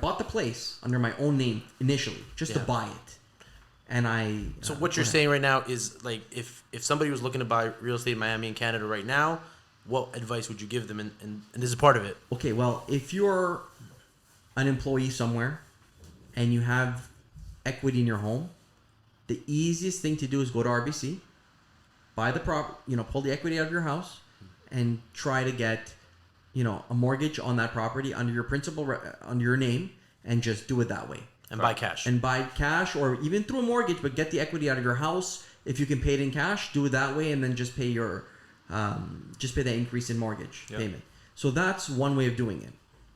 bought the place under my own name initially, just to buy it. And So what you're saying right now is, like, if somebody was looking to buy real estate in Miami and Canada right now, what advice would you give them? And this is part of it. Okay, well, if you're an employee somewhere and you have equity in your home, the easiest thing to do is go to RBC, buy the pull the equity out of your house, and try to get, a mortgage on that property under your principal, under your name, and just do it that way. And buy cash. And buy cash, or even through a mortgage, but get the equity out of your house. If you can pay it in cash, do it that way, and then just pay the increase in mortgage payment. So that's one way of doing it.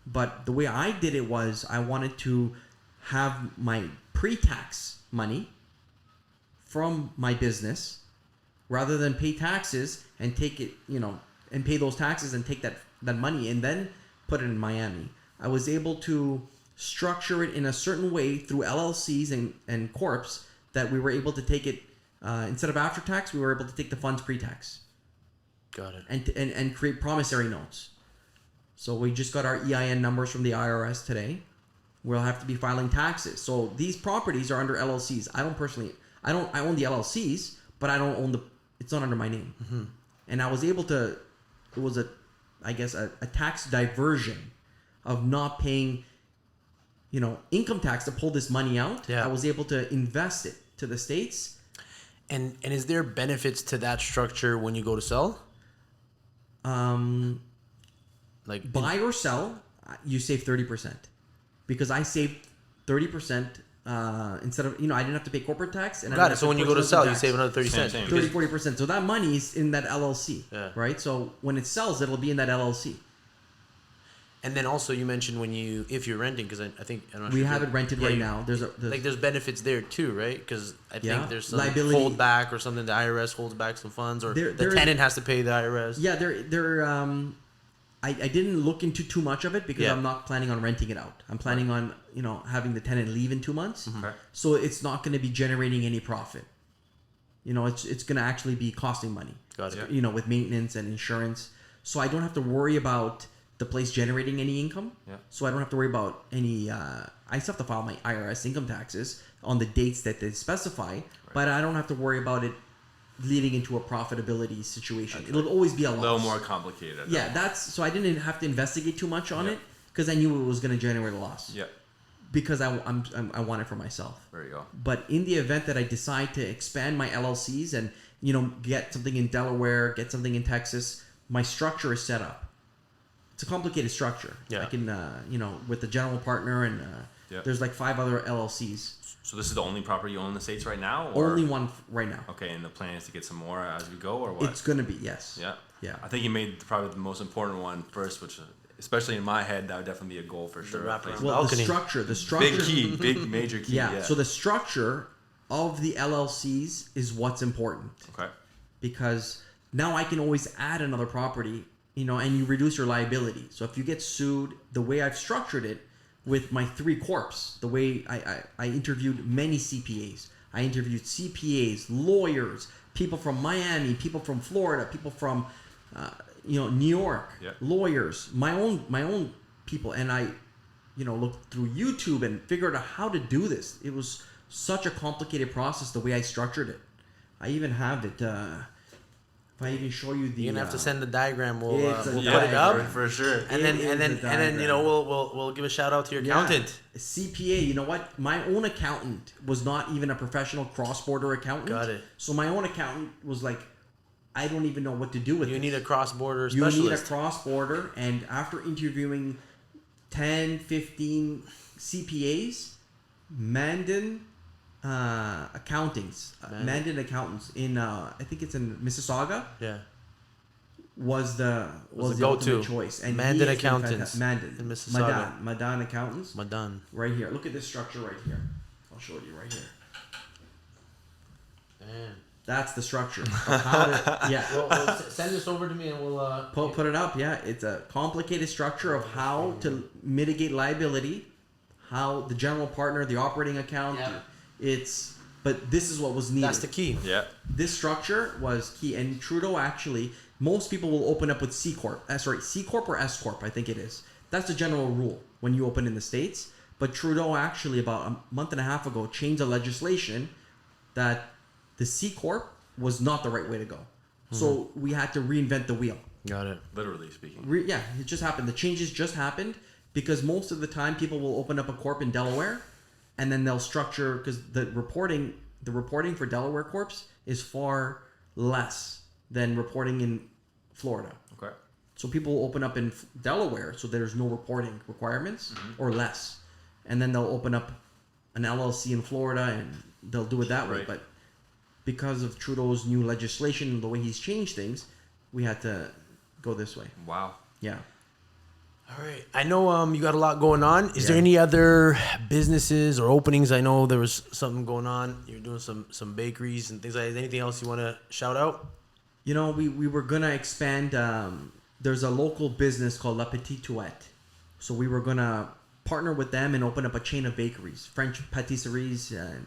But the way I did it was I wanted to have my pre-tax money from my business rather than pay taxes and take it, and pay those taxes and take that money and then put it in Miami. I was able to structure it in a certain way through LLCs and corps that we were able to take it, instead of after tax, we were able to take the funds pre-tax. Got it. And create promissory notes. So we just got our EIN numbers from the IRS today. We'll have to be filing taxes. So these properties are under LLCs. I own the LLCs, but I don't own it's not under my name. Mm-hmm. And I was able to, it was a tax diversion of not paying income tax to pull this money out. Yeah. I was able to invest it to the States. And is there benefits to that structure when you go to sell? Like Buy or sell, you save 30%. Because I saved 30% instead of, I didn't have to pay corporate tax. And got it. So when you go to sell, you save another 30 cents. Same. 30-40%. So that money is in that LLC, Yeah. right? So when it sells, it'll be in that LLC. And then also you mentioned if you're renting, because I think I'm not We sure have it rented right now. There's there's benefits there too, right? Because I think there's some liability holdback or something. The IRS holds back some funds, or There the is- tenant has to pay the IRS. Yeah, I didn't look into too much of it because Yeah. I'm not planning on renting it out. I'm planning on, having the tenant leave in 2 months. Okay. So it's not going to be generating any profit. It's going to actually be costing money. Got it. With maintenance and insurance. So I don't have to worry about the place generating any income. Yeah. So I don't have to worry about any, I still have to file my IRS income taxes on the dates that they specify, but I don't have to worry about it leading into a profitability situation. It'll always be a loss. A little more complicated. Yeah, so I didn't have to investigate too much on Yeah. it because I knew it was going to generate a loss. Yeah. Because I want it for myself. There you go. But in the event that I decide to expand my LLCs and get something in Delaware, get something in Texas, my structure is set up. It's a complicated structure. Yeah. I can with the general partner and Yeah. there's like 5 other LLCs. So this is the only property you own in the States right now? Or? Only one right now. Okay, and the plan is to get some more as we go, or what? It's gonna be, yes. Yeah. Yeah. I think you made probably the most important one first, which, especially in my head, that would definitely be a goal for sure. wraparound. Well, Balcony. the structure. Big key, big major key. Yeah. Yeah. So the structure of the LLCs is what's important. Okay. Because now I can always add another property, and you reduce your liability. So if you get sued, the way I've structured it with my 3 corps, the way I interviewed many CPAs. I interviewed CPAs, lawyers, people from Miami, people from Florida, people from New York, Yeah. lawyers, my own people, and I looked through YouTube and figured out how to do this. It was such a complicated process the way I structured it. I even have it. If I even show you the, You're gonna have to send the diagram. We'll It's a put it up diagram. for sure. And It then is a diagram. we'll give a shout out to your accountant. Yeah. CPA, you know what? My own accountant was not even a professional cross-border accountant. Got it. So my own accountant was like, I don't even know what to do with You this. need a cross-border You need a specialist. cross-border, and after interviewing 10, 15 CPAs, Mandan accountants in I think it's in Mississauga Yeah. was the the ultimate go-to. choice. And Mandan he has been accountants fantastic. in Mississauga. Madan accountants. Madan. Right here. Look at this structure right here. I'll show you right here. Man. That's the structure. Of how to, yeah. Well, send this over to me and we'll Put it up. Yeah. It's a complicated structure of how to mitigate liability, how the general partner, the operating account. Yeah. But this is what was needed. That's the key. Yeah. This structure was key. And Trudeau actually, most people will open up with C Corp or S Corp, I think it is. That's the general rule when you open in the States. But Trudeau actually, about a month and a half ago, changed the legislation that the C Corp was not the right way to go. So we had to reinvent the wheel. Got it. Literally speaking. Yeah, it just happened. The changes just happened because most of the time people will open up a corp in Delaware and then they'll structure, because the reporting for Delaware corps is far less than reporting in Florida. Okay. So people will open up in Delaware, so there's no reporting requirements or less. And then they'll open up an LLC in Florida and they'll do it that way. Right. But because of Trudeau's new legislation and the way he's changed things, we had to go this way. Wow. Yeah. All right. I know you got a lot going on. Is there Yeah. any other businesses or openings? I know there was something going on. You're doing some bakeries and things like that. Anything else you want to shout out? We were going to expand. There's a local business called La Petite Touette. So we were going to partner with them and open up a chain of bakeries, French patisseries, and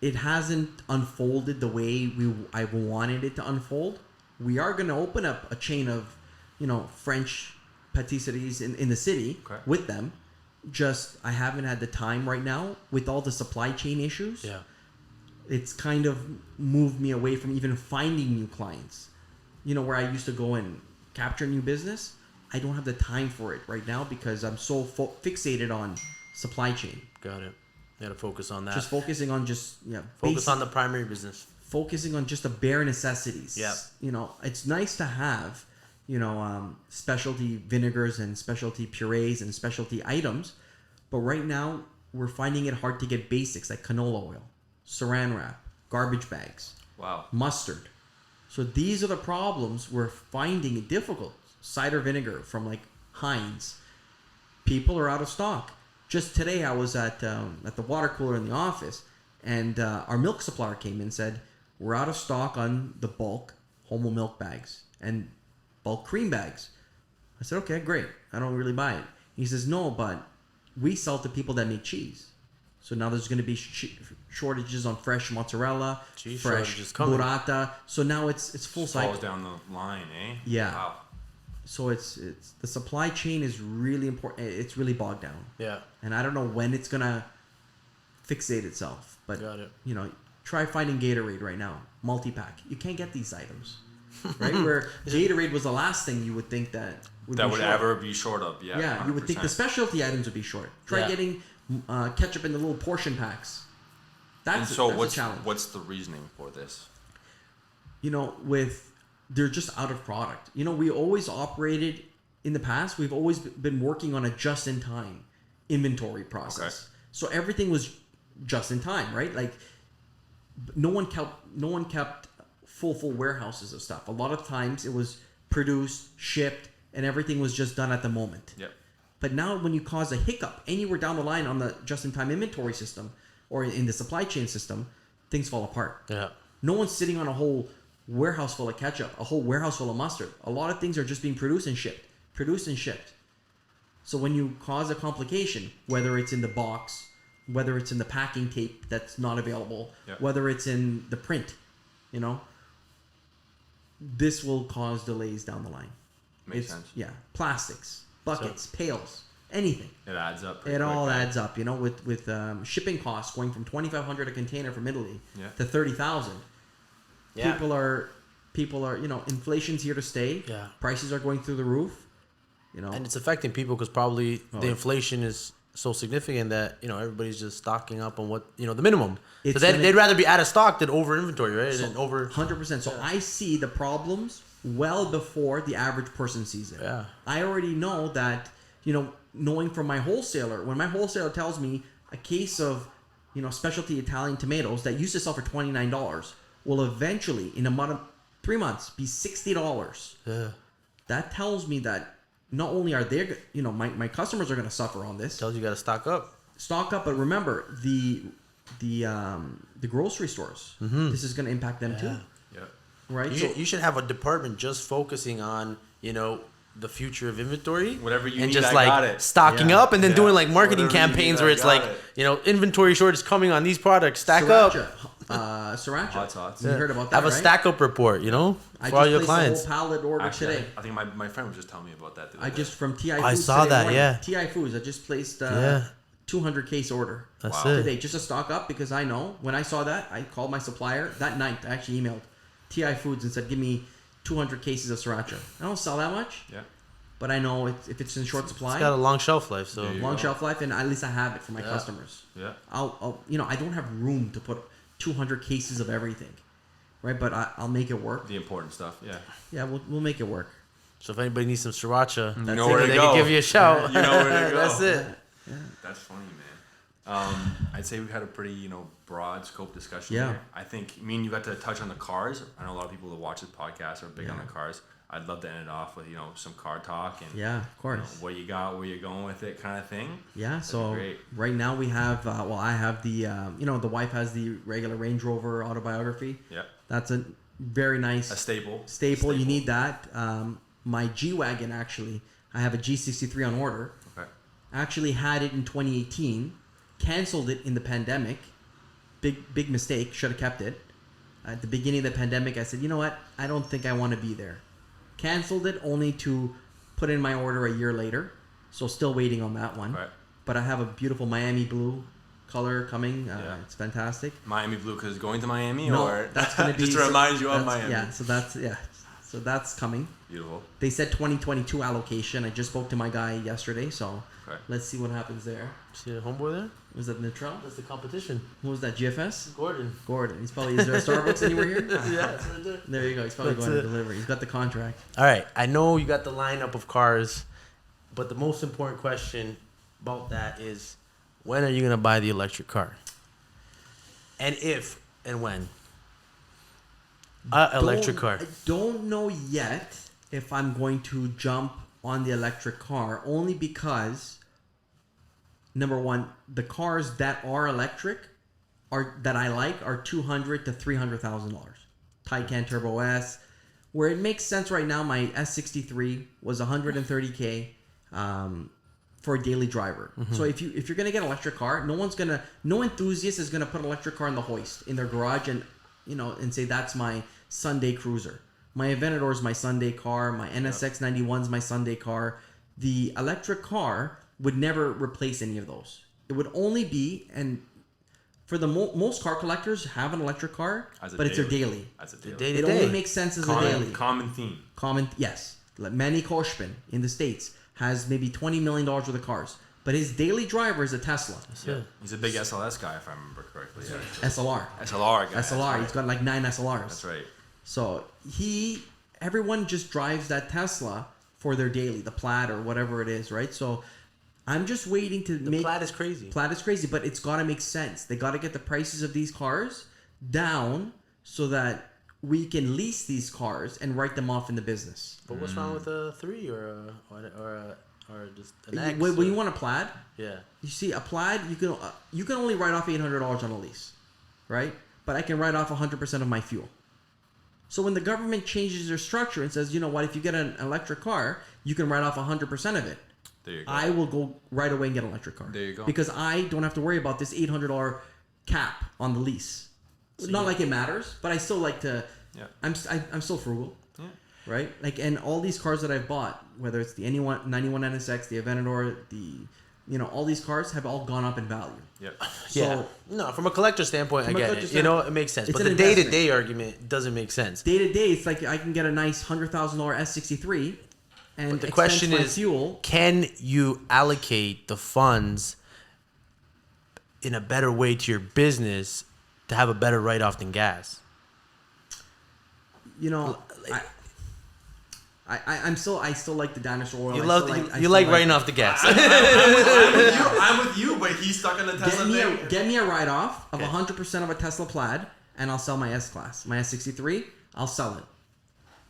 it hasn't unfolded the way I wanted it to unfold. We are going to open up a chain of, French patisseries in the city with them. Just I haven't had the time right now with all the supply chain issues. Yeah. It's kind of moved me away from even finding new clients. Where I used to go and capture new business. I don't have the time for it right now because I'm so fixated on supply chain. Got it. You got to focus on that. Just focusing on focus on the primary business. Focusing on just the bare necessities. Yeah. You know, it's nice to have, specialty vinegars and specialty purees and specialty items, but right now we're finding it hard to get basics like canola oil, saran wrap, garbage bags, mustard. So these are the problems we're finding it difficult. Cider vinegar from like Heinz. People are out of stock. Just today I was at the water cooler in the office, and our milk supplier came in and said, we're out of stock on the bulk Homo milk bags and bulk cream bags. I said, okay, great. I don't really buy it. He says, no, but we sell to people that make cheese. So now there's going to be shortages on fresh mozzarella, Cheese fresh burrata. So now it's full cycle. Falls down the line, eh? Yeah. Wow. So it's the supply chain is really important. It's really bogged down. Yeah. And I don't know when it's going to fixate itself. But, Got it. Try finding Gatorade right now. Multi-pack. You can't get these items. Right? Where Gatorade was the last thing you would think that would ever be short of. Yeah. Yeah, 100%. you would think the specialty items would be short. Try getting ketchup in the little portion packs. That's a challenge. What's the reasoning for this? They're just out of product. We always operated in the past. We've always been working on a just-in-time inventory process. Okay. So everything was just in time, right? Like no one kept full warehouses of stuff. A lot of times it was produced, shipped, and everything was just done at the moment. Yep. But now when you cause a hiccup anywhere down the line on the just-in-time inventory system or in the supply chain system, things fall apart. Yeah. No one's sitting on a whole warehouse full of ketchup, a whole warehouse full of mustard. A lot of things are just being produced and shipped. So when you cause a complication, whether it's in the box, whether it's in the packing tape that's not available, whether it's in the print, this will cause delays down the line. Makes sense. Yeah. Plastics, buckets, pails, anything. It adds up. It all adds up, with shipping costs going from $2,500 a container from Italy to $30,000. Yeah. People are, inflation's here to stay. Yeah. Prices are going through the roof. And it's affecting people because probably the inflation is so significant that everybody's just stocking up on what the minimum. So they'd rather be out of stock than over inventory, right? So, and over 100%. So I see the problems well before the average person sees it. Yeah. I already know that knowing from my wholesaler, when my wholesaler tells me a case of specialty Italian tomatoes that used to sell for $29 will eventually in 3 months be $60. Yeah. That tells me that not only are they, my customers are going to suffer on this. Tells you got to stock up. But remember the grocery stores. Mm-hmm. This is going to impact them too. Yeah. Right. You should have a department just focusing on the future of inventory. Whatever you and need, just I got it. Stocking up and then doing like marketing Whatever campaigns you where need, it's I like got inventory shortage coming on these products. Stack up. Sriracha. Hot. You heard about that? Have a stack up report. For all your clients. I just placed a whole pallet order today. I think my friend was just telling me about that. From TI Foods. I saw that. Morning. Yeah. TI Foods. I just placed 200 case order. That's Wow. it. Today, just to stock up because I know when I saw that, I called my supplier that night. I actually emailed TI Foods and said, "Give me 200 cases of sriracha." I don't sell that much. Yeah. But I know if it's in short supply, It's got a long shelf life, so Yeah, long shelf life, and at least I have it for my Yeah. customers. Yeah. I'll I don't have room to put 200 cases of everything, right? But I'll make it work. The important stuff. Yeah. Yeah, we'll make it work. So if anybody needs some sriracha, You know where to they go. can give you a shout. You know where to go. That's it. Yeah. That's funny, man. I'd say we've had a pretty, broad scope discussion Yeah. here. I think me and you got to touch on the cars. I know a lot of people that watch this podcast are big on the cars. I'd love to end it off with, some car talk and Yeah, of course. what you got, where you're going with it, kind of thing. Yeah, That'd so be great. right now we have, I have the, the wife has the regular Range Rover autobiography. Yeah. That's a very nice A staple. staple. You need that. My G-Wagon, actually, I have a G63 on order. Okay. Actually had it in 2018, canceled it in the pandemic. Big mistake. Should have kept it. At the beginning of the pandemic, I said, you know what? I don't think I want to be there. Canceled it only to put in my order a year later. So still waiting on that one. Right. But I have a beautiful Miami blue color coming. Yeah. It's fantastic. Miami Blue because going to Miami No, or that's going to be just to remind you of that's- Miami. Yeah, so that's So that's coming. Beautiful. They said 2022 allocation. I just spoke to my guy yesterday, so let's see what happens there. See the homeboy there? Was that Neutral? That's the competition. Who was that, GFS? Gordon. He's probably, is there a Starbucks anywhere here? Yeah, that's right there. There you go. He's probably going to deliver. He's got the contract. All right. I know you got the lineup of cars, but the most important question about that is, when are you going to buy the electric car? And if and when? Electric car. I don't know yet if I'm going to jump on the electric car, only because, number one, the cars that are electric that I like are $200,000 to $300,000. Taycan Turbo S, where it makes sense right now. My S63 was $130K for a daily driver. Mm-hmm. So if you're gonna get an electric car, no enthusiast is gonna put an electric car in the hoist in their garage and say that's my Sunday cruiser. My Aventador is my Sunday car. My NSX 91 is my Sunday car. The electric car would never replace any of those. It would only be, and for the most car collectors have an electric car, but it's their daily. As a daily. It only makes sense as a daily. Common theme. Yes. Like Manny Koshpin in the States has maybe $20 million worth of cars, but his daily driver is a Tesla. Yeah. He's a big SLS guy, if I remember correctly. Yeah. SLR guy. SLR. Right. He's got like 9 SLRs. That's right. So everyone just drives that Tesla for their daily, the Plaid or whatever it is, right? So I'm just waiting to make... Plaid is crazy. Plaid is crazy, but it's got to make sense. They got to get the prices of these cars down so that we can lease these cars and write them off in the business. But what's wrong with a 3 or just an X? When you want a Plaid, yeah, you see a Plaid, you can only write off $800 on a lease, right? But I can write off 100% of my fuel. So when the government changes their structure and says, you know what, if you get an electric car, you can write off 100% of it. There you go. I will go right away and get an electric car. There you go. Because I don't have to worry about this $800 cap on the lease. So not like it matters, but I still like to. Yeah. I'm still frugal. Yeah. Right. Like, and all these cars that I've bought, whether it's the 91 NSX, the Aventador, all these cars have all gone up in value. Yep. So, no, from a collector standpoint, I get it. It makes sense. But the day-to-day argument doesn't make sense. Day-to-day, it's like I can get a nice $100,000 S63, and but the question is, fuel. Can you allocate the funds in a better way to your business to have a better write-off than gas? I still like the dinosaur oil. You like writing off the gas. I'm with you, but he's stuck on the Tesla. Get me a write-off of 100% of a Tesla Plaid, and I'll sell my S-Class. My S63, I'll sell it.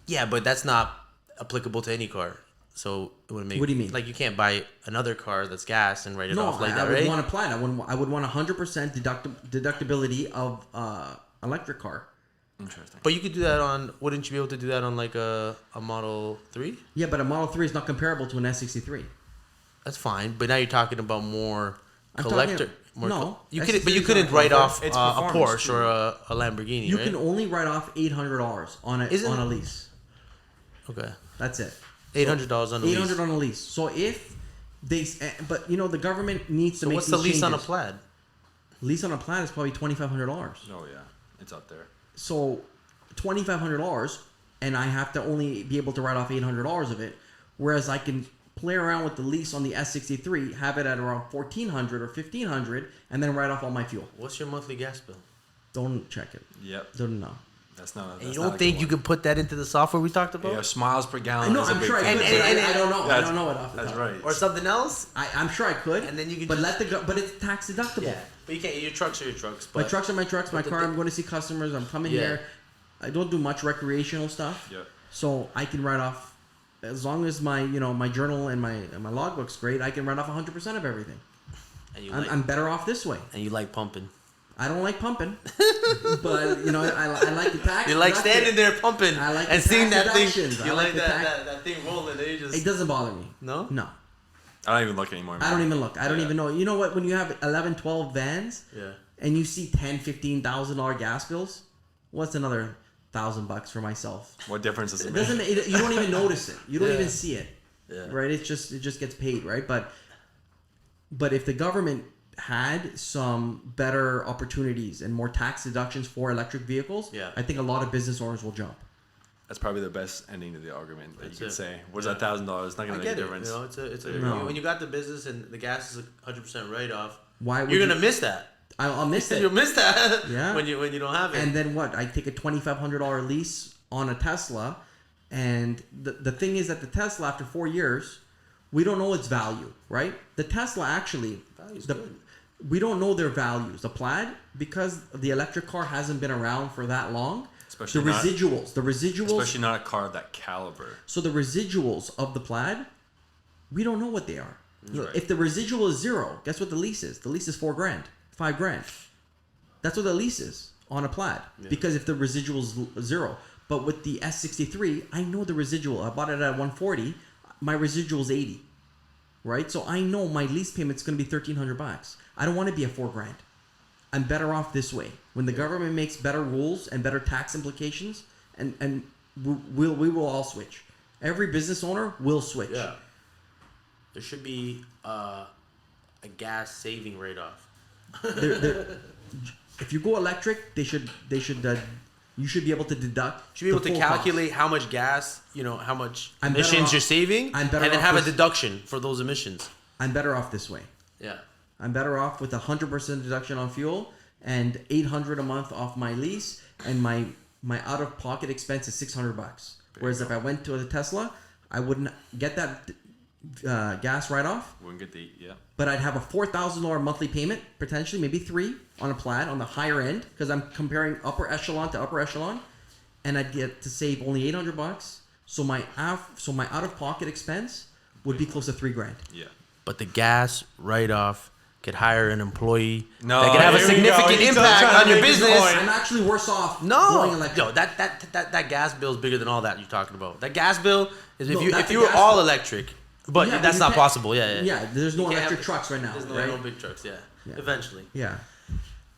Yeah, but that's not applicable to any car. So it wouldn't make. What do you mean? Like, you can't buy another car that's gas and write it off like that, right? I would want a Plaid. I would want 100% deductibility of electric car. Interesting. But you could do that on. Wouldn't you be able to do that on like a Model 3? Yeah, but a Model 3 is not comparable to an S63. That's fine. But now you're talking about more collector. You couldn't write off a Porsche or a Lamborghini. You can only write off $800 on a lease. Okay, that's it. $800 on a lease. $800 on a lease. So if they, but the government needs to make. So what's the lease on a Plaid? Lease on a Plaid is probably $2,500. Oh yeah, it's up there. So $2,500, and I have to only be able to write off $800 of it, whereas I can play around with the lease on the S63, have it at around $1,400 or $1,500, and then write off all my fuel. What's your monthly gas bill? Don't check it. Yep. Don't know. That's not. And you don't think you could put that into the software we talked about? Yeah, miles per gallon. No, I'm sure I could. And I don't know. I don't know it off the top. That's right. Or something else? I'm sure I could. And then you could. But it's tax deductible. Yeah. But you can't. Your trucks are your trucks. But my trucks are my trucks. My car. I'm going to see customers. I'm coming here. I don't do much recreational stuff. Yeah. So I can write off, as long as my my journal and my logbook's great. I can write off 100% of everything. And I'm better off this way. And you like pumping. I don't like pumping, but I like the tax. You like standing there pumping and seeing that thing. You like that thing rolling. It doesn't bother me. No. I don't even look anymore. I don't even look. I don't even know. You know what? When you have 11, 12 vans, and you see $10,000, $15,000 gas bills, what's another $1,000 for myself? What difference does it make? You don't even notice it. You don't even see it. Yeah. Right? It just gets paid, right? But if the government had some better opportunities and more tax deductions for electric vehicles, I think a lot of business owners will jump. That's probably the best ending to the argument that you could say. What's that $1,000? It's not gonna I make a get it. difference. You know, it's a No. when you got the business and the gas is 100% write off. Why would you're you- gonna miss that? I'll miss it. You'll miss that. Yeah. When you don't have it. And then what? I take a $2,500 lease on a Tesla, and the thing is that the Tesla, after 4 years, we don't know its value, right? The Tesla actually, Value's good. we don't know their values. The Plaid, because the electric car hasn't been around for that long. Especially the not- residuals. Especially not a car of that caliber. So the residuals of the Plaid, we don't know what they are. Right. If the residual is zero, guess what the lease is? The lease is $4,000, $5,000. That's what the lease is on a Plaid. Yeah. Because if the residual is zero, but with the S63, I know the residual. I bought it at 140. My residual is 80, right? So I know my lease payment's going to be $1,300. I don't want to be at $4,000. I'm better off this way. When the government makes better rules and better tax implications, and we will all switch. Every business owner will switch. Yeah. There should be a gas saving rate off. If you go electric, you should be able to deduct. Should be able the to full calculate cost. how much gas, how much I'm better emissions off- you're saving, I'm and better then off have a with- deduction for those emissions. I'm better off this way. Yeah. I'm better off with 100% deduction on fuel and $800 a month off my lease, and my out of pocket expense is $600. Whereas if I went to a Tesla, I wouldn't get that gas write off, Wouldn't get the but I'd have a $4,000 monthly payment, potentially maybe $3 on a Plaid on the higher end, because I'm comparing upper echelon to upper echelon, and I'd get to save only $800. So my out of pocket expense would be close to $3,000. Yeah. But the gas write off could hire an employee No, that could have a here we go. significant He's still impact trying to on your make his business. point. I'm actually worse off going No, electric. yo, that gas bill is bigger than all that you're talking about. That gas bill is No, if that's you the were gas all bill. electric, but Yeah, that's you not can't- possible. Yeah. Yeah, there's no You can't electric have- trucks right now, There's right? no big trucks. Yeah. Yeah. Eventually. Yeah.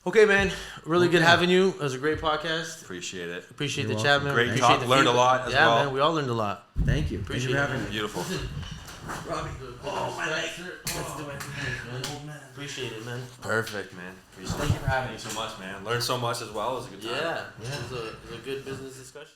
Okay, man. Really good Okay. having you. It was a great podcast. Appreciate it. Appreciate You're the welcome. chat, man. Great Appreciate talk. the Learned a feedback. lot as yeah, well. man. We all learned a lot. Thank you. Appreciate Thank you for it, having me. Beautiful. Robbie. Oh, my leg. Let's do it. Appreciate it, man. Perfect, man. Appreciate Thank you for having Thanks so much, man. Learned so much as well. It was a good time. Yeah. It was a good business discussion.